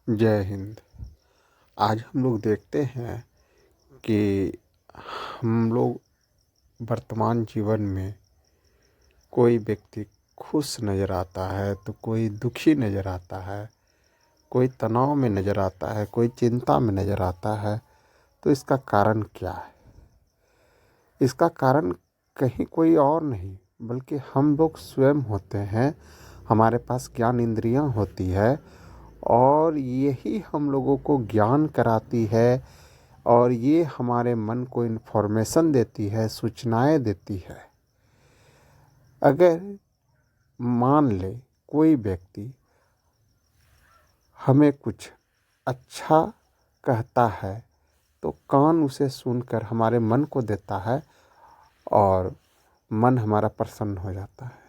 जय हिंद। आज हम लोग देखते हैं कि हम लोग वर्तमान जीवन में कोई व्यक्ति खुश नज़र आता है तो कोई दुखी नज़र आता है, कोई तनाव में नज़र आता है, कोई चिंता में नज़र आता है। तो इसका कारण क्या है? इसका कारण कहीं कोई और नहीं बल्कि हम लोग स्वयं होते हैं। हमारे पास ज्ञान इंद्रियां होती है और यही हम लोगों को ज्ञान कराती है और ये हमारे मन को इन्फॉर्मेशन देती है, सूचनाएं देती है। अगर मान ले कोई व्यक्ति हमें कुछ अच्छा कहता है तो कान उसे सुनकर हमारे मन को देता है और मन हमारा प्रसन्न हो जाता है।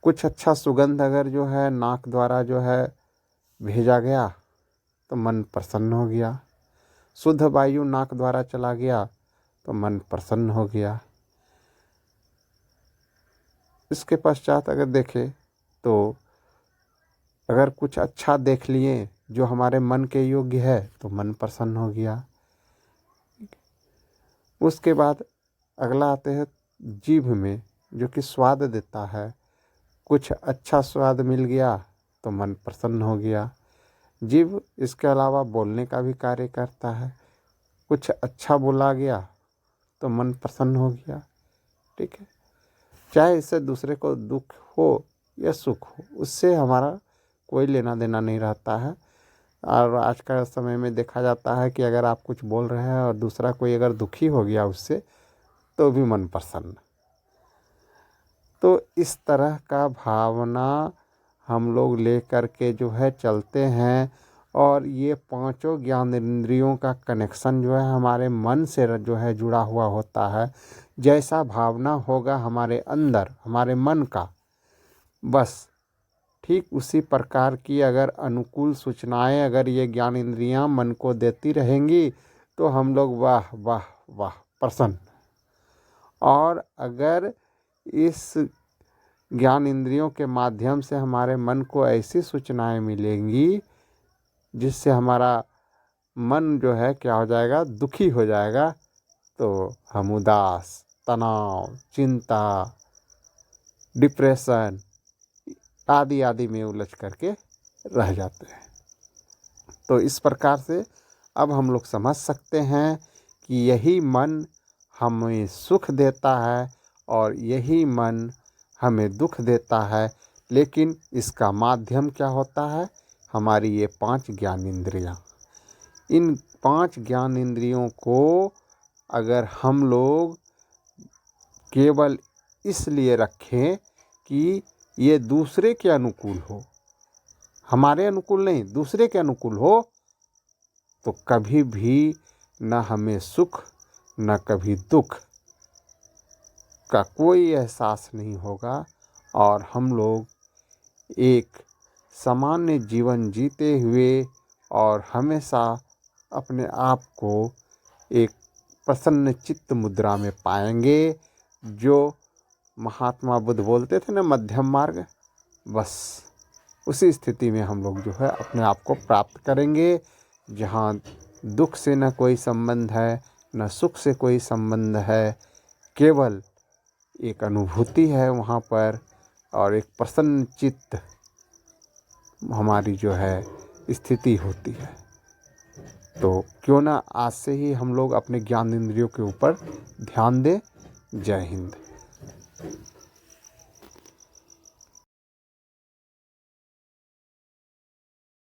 कुछ अच्छा सुगंध अगर जो है नाक द्वारा जो है भेजा गया तो मन प्रसन्न हो गया। शुद्ध वायु नाक द्वारा चला गया तो मन प्रसन्न हो गया। इसके पश्चात अगर देखें तो अगर कुछ अच्छा देख लिए जो हमारे मन के योग्य है तो मन प्रसन्न हो गया। उसके बाद अगला आते हैं जीभ में, जो कि स्वाद देता है। कुछ अच्छा स्वाद मिल गया तो मन प्रसन्न हो गया। जीभ इसके अलावा बोलने का भी कार्य करता है। कुछ अच्छा बोला गया तो मन प्रसन्न हो गया। ठीक है, चाहे इससे दूसरे को दुख हो या सुख हो, उससे हमारा कोई लेना देना नहीं रहता है। और आज का समय में देखा जाता है कि अगर आप कुछ बोल रहे हैं और दूसरा कोई अगर दुखी हो गया उससे तो भी मन प्रसन्न। तो इस तरह का भावना हम लोग ले कर के जो है चलते हैं और ये पांचों ज्ञान इंद्रियों का कनेक्शन जो है हमारे मन से जो है जुड़ा हुआ होता है। जैसा भावना होगा हमारे अंदर, हमारे मन का, बस ठीक उसी प्रकार की अगर अनुकूल सूचनाएं अगर ये ज्ञान इंद्रियां मन को देती रहेंगी तो हम लोग वाह वाह वाह प्रसन्न। और अगर इस ज्ञान इंद्रियों के माध्यम से हमारे मन को ऐसी सूचनाएं मिलेंगी जिससे हमारा मन जो है क्या हो जाएगा, दुखी हो जाएगा, तो हम उदास, तनाव, चिंता, डिप्रेशन आदि आदि में उलझ करके रह जाते हैं। तो इस प्रकार से अब हम लोग समझ सकते हैं कि यही मन हमें सुख देता है और यही मन हमें दुख देता है। लेकिन इसका माध्यम क्या होता है? हमारी ये 5 ज्ञान इंद्रियां। इन 5 ज्ञान इंद्रियों को अगर हम लोग केवल इसलिए रखें कि ये दूसरे के अनुकूल हो, हमारे अनुकूल नहीं, दूसरे के अनुकूल हो, तो कभी भी न हमें सुख न कभी दुख का कोई एहसास नहीं होगा और हम लोग एक सामान्य जीवन जीते हुए और हमेशा अपने आप को एक प्रसन्न चित्त मुद्रा में पाएंगे। जो महात्मा बुद्ध बोलते थे ना, मध्यम मार्ग, बस उसी स्थिति में हम लोग जो है अपने आप को प्राप्त करेंगे, जहाँ दुख से न कोई संबंध है न सुख से कोई संबंध है, केवल एक अनुभूति है वहाँ पर और एक प्रसन्न चित्त हमारी जो है स्थिति होती है। तो क्यों ना आज से ही हम लोग अपने ज्ञान इंद्रियों के ऊपर ध्यान दें। जय हिंद।